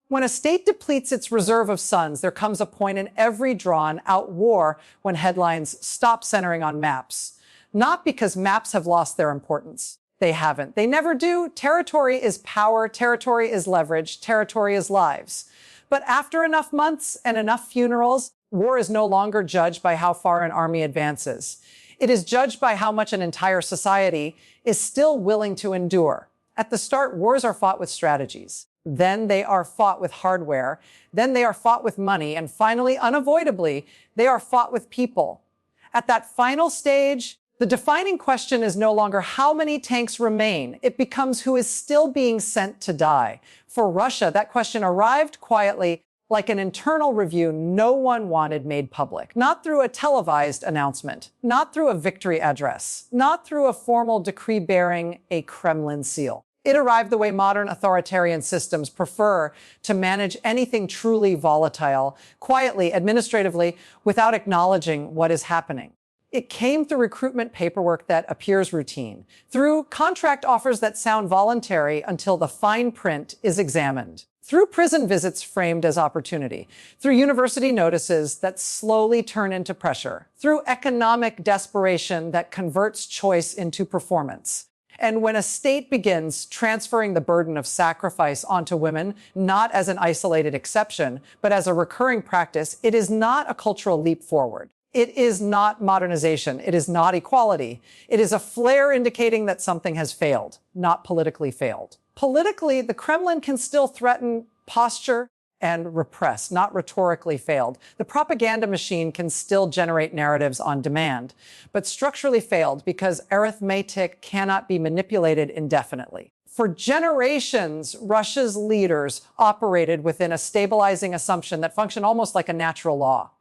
When a state depletes its reserve of sons, there comes a point in every drawn-out war when headlines stop centering on maps. Not because maps have lost their importance. They haven't. They never do. Territory is power. Territory is leverage. Territory is lives. But after enough months and enough funerals, war is no longer judged by how far an army advances. It is judged by how much an entire society is still willing to endure. At the start, wars are fought with strategies. Then they are fought with hardware. Then they are fought with money. And finally, unavoidably, they are fought with people. At that final stage, the defining question is no longer how many tanks remain. It becomes who is still being sent to die. For Russia, that question arrived quietly, like an internal review no one wanted made public. Not through a televised announcement, not through a victory address, not through a formal decree bearing a Kremlin seal. It arrived the way modern authoritarian systems prefer to manage anything truly volatile, quietly, administratively, without acknowledging what is happening. It came through recruitment paperwork that appears routine, through contract offers that sound voluntary until the fine print is examined, through prison visits framed as opportunity, through university notices that slowly turn into pressure, through economic desperation that converts choice into performance. And when a state begins transferring the burden of sacrifice onto women, not as an isolated exception, but as a recurring practice, it is not a cultural leap forward. It is not modernization. It is not equality. It is a flare indicating that something has failed, not politically failed. Politically, the Kremlin can still threaten, posture, and repress, not rhetorically failed. The propaganda machine can still generate narratives on demand, but structurally failed because arithmetic cannot be manipulated indefinitely. For generations, Russia's leaders operated within a stabilizing assumption that functioned almost like a natural law.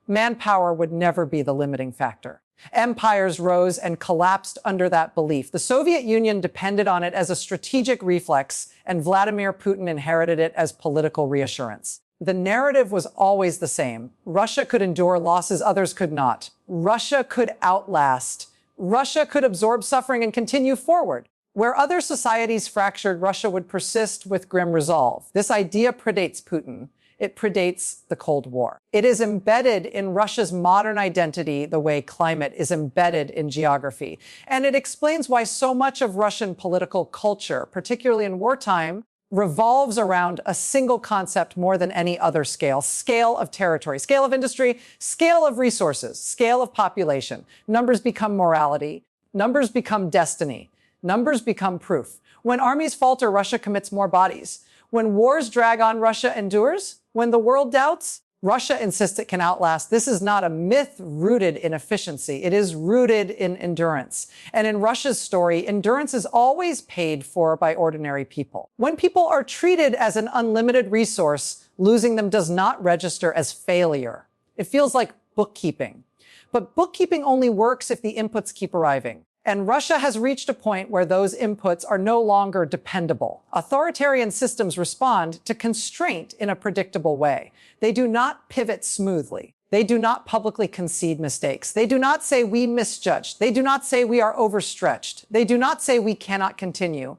Manpower would never be the limiting factor. Empires rose and collapsed under that belief. The Soviet Union depended on it as a strategic reflex, and Vladimir Putin inherited it as political reassurance. The narrative was always the same. Russia could endure losses others could not. Russia could outlast. Russia could absorb suffering and continue forward. Where other societies fractured, Russia would persist with grim resolve. This idea predates Putin. It predates the Cold War. It is embedded in Russia's modern identity the way climate is embedded in geography. And it explains why so much of Russian political culture, particularly in wartime, revolves around a single concept more than any other scale. Scale of territory, scale of industry, scale of resources, scale of population. Numbers become morality. Numbers become destiny. Numbers become proof. When armies falter, Russia commits more bodies. When wars drag on, Russia endures. When the world doubts, Russia insists it can outlast. This is not a myth rooted in efficiency. It is rooted in endurance. And in Russia's story, endurance is always paid for by ordinary people. When people are treated as an unlimited resource, losing them does not register as failure. It feels like bookkeeping. But bookkeeping only works if the inputs keep arriving. And Russia has reached a point where those inputs are no longer dependable. Authoritarian systems respond to constraint in a predictable way. They do not pivot smoothly. They do not publicly concede mistakes. They do not say we misjudged. They do not say we are overstretched. They do not say we cannot continue.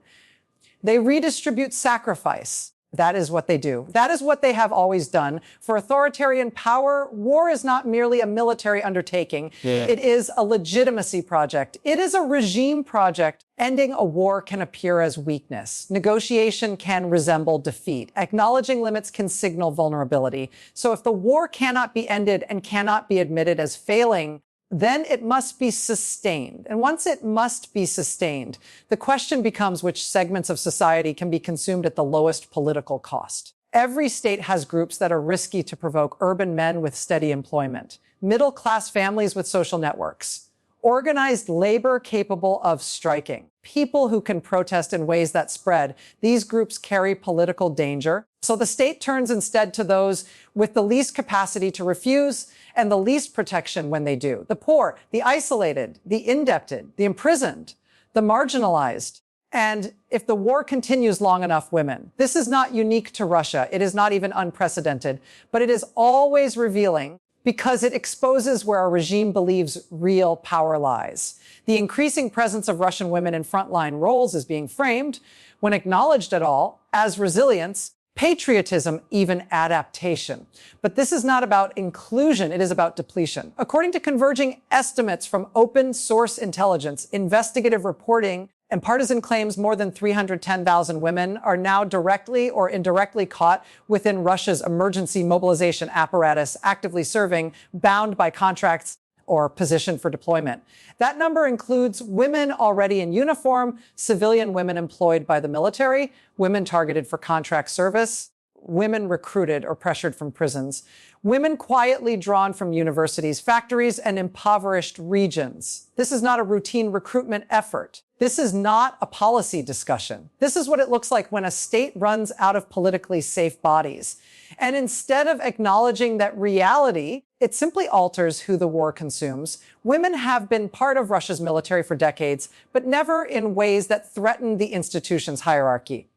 They redistribute sacrifice. That is what they do. That is what they have always done. For authoritarian power, war is not merely a military undertaking. It is a legitimacy project. It is a regime project. Ending a war can appear as weakness. Negotiation can resemble defeat. Acknowledging limits can signal vulnerability. So if the war cannot be ended and cannot be admitted as failing, then it must be sustained. And once it must be sustained, the question becomes which segments of society can be consumed at the lowest political cost. Every state has groups that are risky to provoke: urban men with steady employment, middle-class families with social networks, organized labor capable of striking, people who can protest in ways that spread. These groups carry political danger. So the state turns instead to those with the least capacity to refuse and the least protection when they do. The poor, the isolated, the indebted, the imprisoned, the marginalized. And if the war continues long enough, women. This is not unique to Russia. It is not even unprecedented, but it is always revealing because it exposes where a regime believes real power lies. The increasing presence of Russian women in frontline roles is being framed, when acknowledged at all, as resilience. patriotism, even adaptation. But this is not about inclusion, it is about depletion. According to converging estimates from open source intelligence, investigative reporting, and partisan claims, more than 310,000 women are now directly or indirectly caught within Russia's emergency mobilization apparatus, actively serving, bound by contracts, or positioned for deployment. That number includes women already in uniform, civilian women employed by the military, women targeted for contract service, women recruited or pressured from prisons, women quietly drawn from universities, factories, and impoverished regions. This is not a routine recruitment effort. This is not a policy discussion. This is what it looks like when a state runs out of politically safe bodies. And instead of acknowledging that reality, it simply alters who the war consumes. Women have been part of Russia's military for decades, but never in ways that threaten the institution's hierarchy.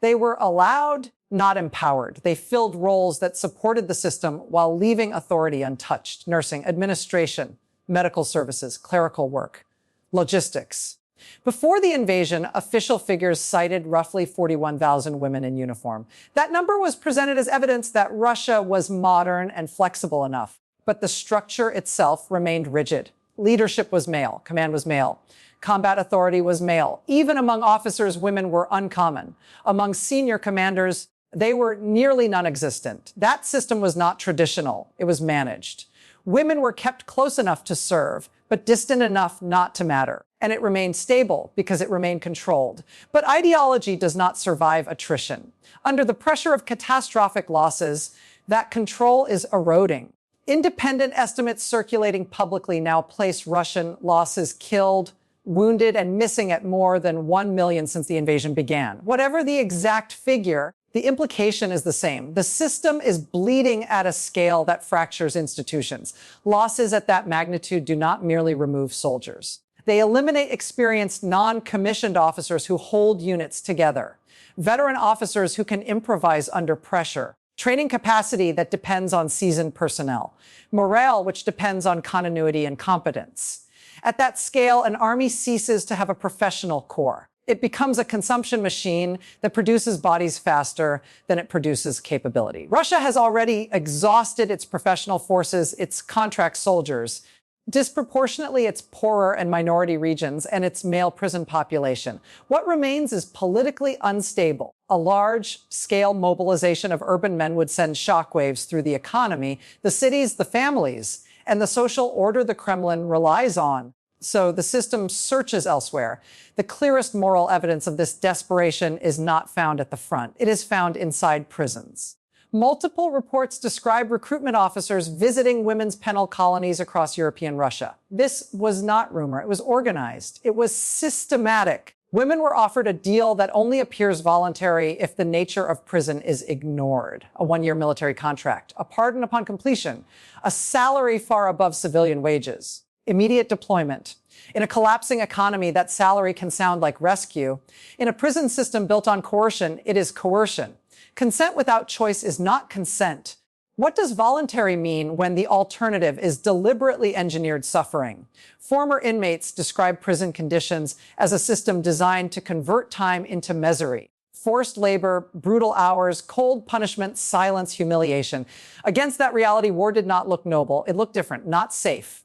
They were allowed, not empowered. They filled roles that supported the system while leaving authority untouched: nursing, administration, medical services, clerical work, logistics. Before the invasion, official figures cited roughly 41,000 women in uniform. That number was presented as evidence that Russia was modern and flexible enough, but the structure itself remained rigid. Leadership was male, command was male. Combat authority was male. Even among officers, women were uncommon. Among senior commanders, they were nearly non-existent. That system was not traditional. It was managed. Women were kept close enough to serve, but distant enough not to matter. And it remained stable because it remained controlled. But ideology does not survive attrition. Under the pressure of catastrophic losses, that control is eroding. Independent estimates circulating publicly now place Russian losses killed, wounded, and missing at more than 1 million since the invasion began. Whatever the exact figure, the implication is the same. The system is bleeding at a scale that fractures institutions. Losses at that magnitude do not merely remove soldiers. They eliminate experienced non-commissioned officers who hold units together, veteran officers who can improvise under pressure, training capacity that depends on seasoned personnel, morale which depends on continuity and competence. At that scale, an army ceases to have a professional core. It becomes a consumption machine that produces bodies faster than it produces capability. Russia has already exhausted its professional forces, its contract soldiers, disproportionately its poorer and minority regions, and its male prison population. What remains is politically unstable. A large-scale mobilization of urban men would send shockwaves through the economy, the cities, the families, and the social order the Kremlin relies on. So the system searches elsewhere. The clearest moral evidence of this desperation is not found at the front. It is found inside prisons. Multiple reports describe recruitment officers visiting women's penal colonies across European Russia. This was not rumor. It was organized. It was systematic. Women were offered a deal that only appears voluntary if the nature of prison is ignored: a one-year military contract, a pardon upon completion, a salary far above civilian wages, immediate deployment. In a collapsing economy, that salary can sound like rescue. In a prison system built on coercion, it is coercion. Consent without choice is not consent. What does voluntary mean when the alternative is deliberately engineered suffering? Former inmates describe prison conditions as a system designed to convert time into misery. Forced labor, brutal hours, cold punishment, silence, humiliation. Against that reality, war did not look noble. It looked different, not safe,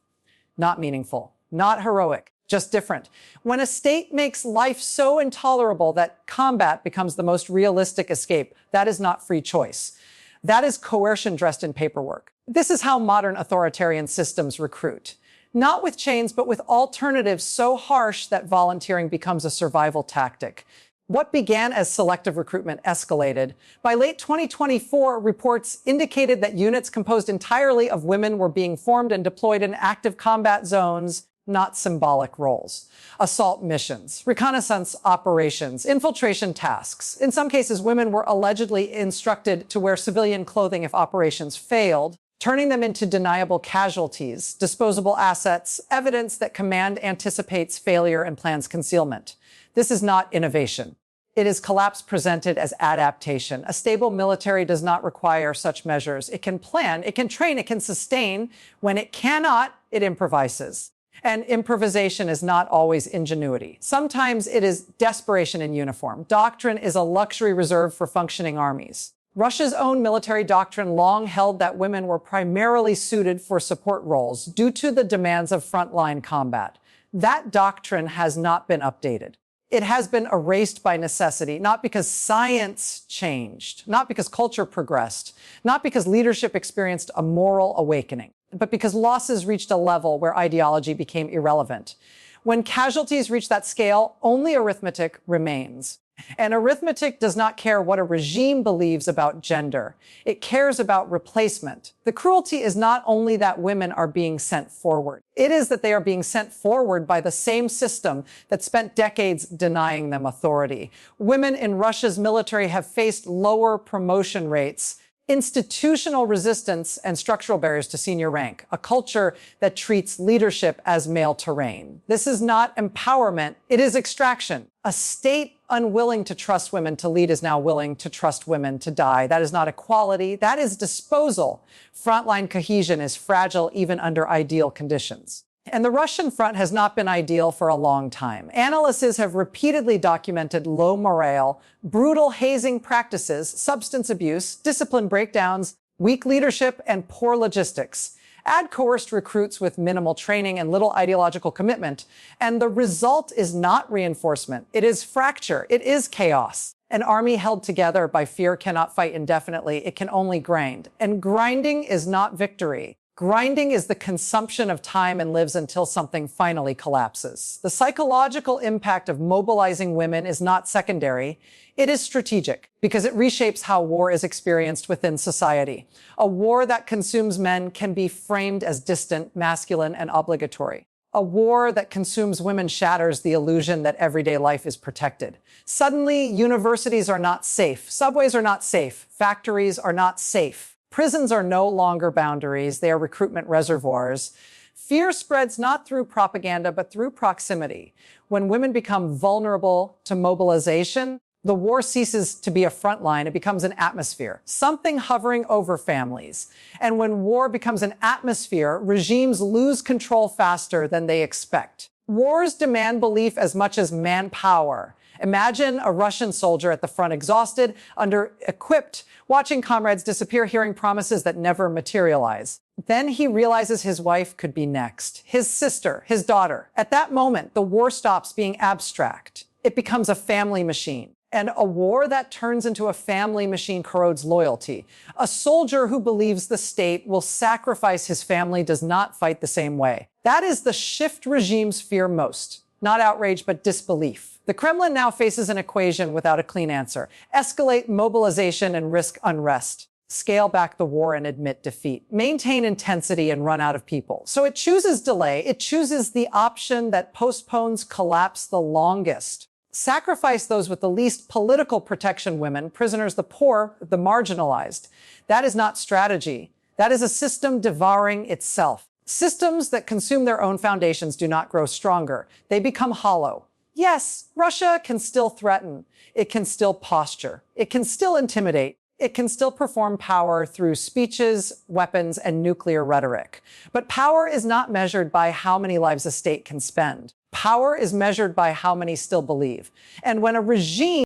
not meaningful, not heroic, just different. When a state makes life so intolerable that combat becomes the most realistic escape, that is not free choice. That is coercion dressed in paperwork. This is how modern authoritarian systems recruit. Not with chains, but with alternatives so harsh that volunteering becomes a survival tactic. What began as selective recruitment escalated. By late 2024, reports indicated that units composed entirely of women were being formed and deployed in active combat zones, not symbolic roles. Assault missions, reconnaissance operations, infiltration tasks. In some cases, women were allegedly instructed to wear civilian clothing if operations failed, turning them into deniable casualties, disposable assets, evidence that command anticipates failure and plans concealment. This is not innovation. It is collapse presented as adaptation. A stable military does not require such measures. It can plan, it can train, it can sustain. When it cannot, it improvises. And improvisation is not always ingenuity. Sometimes it is desperation in uniform. Doctrine is a luxury reserved for functioning armies. Russia's own military doctrine long held that women were primarily suited for support roles due to the demands of frontline combat. That doctrine has not been updated. It has been erased by necessity, not because science changed, not because culture progressed, not because leadership experienced a moral awakening, but because losses reached a level where ideology became irrelevant. When casualties reach that scale, only arithmetic remains. And arithmetic does not care what a regime believes about gender. It cares about replacement. The cruelty is not only that women are being sent forward. It is that they are being sent forward by the same system that spent decades denying them authority. Women in Russia's military have faced lower promotion rates, institutional resistance, and structural barriers to senior rank, a culture that treats leadership as male terrain. This is not empowerment, it is extraction. A state unwilling to trust women to lead is now willing to trust women to die. That is not equality, that is disposal. Frontline cohesion is fragile even under ideal conditions. And the Russian front has not been ideal for a long time. Analysts have repeatedly documented low morale, brutal hazing practices, substance abuse, discipline breakdowns, weak leadership, and poor logistics. Add coerced recruits with minimal training and little ideological commitment, and the result is not reinforcement. It is fracture. It is chaos. An army held together by fear cannot fight indefinitely. It can only grind. And grinding is not victory. Grinding is the consumption of time and lives until something finally collapses. The psychological impact of mobilizing women is not secondary. It is strategic because it reshapes how war is experienced within society. A war that consumes men can be framed as distant, masculine, and obligatory. A war that consumes women shatters the illusion that everyday life is protected. Suddenly, universities are not safe. Subways are not safe. Factories are not safe. Prisons are no longer boundaries, they are recruitment reservoirs. Fear spreads not through propaganda, but through proximity. When women become vulnerable to mobilization, the war ceases to be a front line, it becomes an atmosphere, something hovering over families. And when war becomes an atmosphere, regimes lose control faster than they expect. Wars demand belief as much as manpower. Imagine a Russian soldier at the front, exhausted, under-equipped, watching comrades disappear, hearing promises that never materialize. Then he realizes his wife could be next, his sister, his daughter. At that moment, the war stops being abstract. It becomes a family machine. And a war that turns into a family machine corrodes loyalty. A soldier who believes the state will sacrifice his family does not fight the same way. That is the shift regimes fear most. Not outrage, but disbelief. The Kremlin now faces an equation without a clean answer. Escalate mobilization and risk unrest. Scale back the war and admit defeat. Maintain intensity and run out of people. So it chooses delay. It chooses the option that postpones collapse the longest. Sacrifice those with the least political protection, women, prisoners, the poor, the marginalized. That is not strategy. That is a system devouring itself. Systems that consume their own foundations do not grow stronger. They become hollow. Yes, Russia can still threaten. It can still posture. It can still intimidate. It can still perform power through speeches, weapons, and nuclear rhetoric. But power is not measured by how many lives a state can spend. Power is measured by how many still believe. And when a regime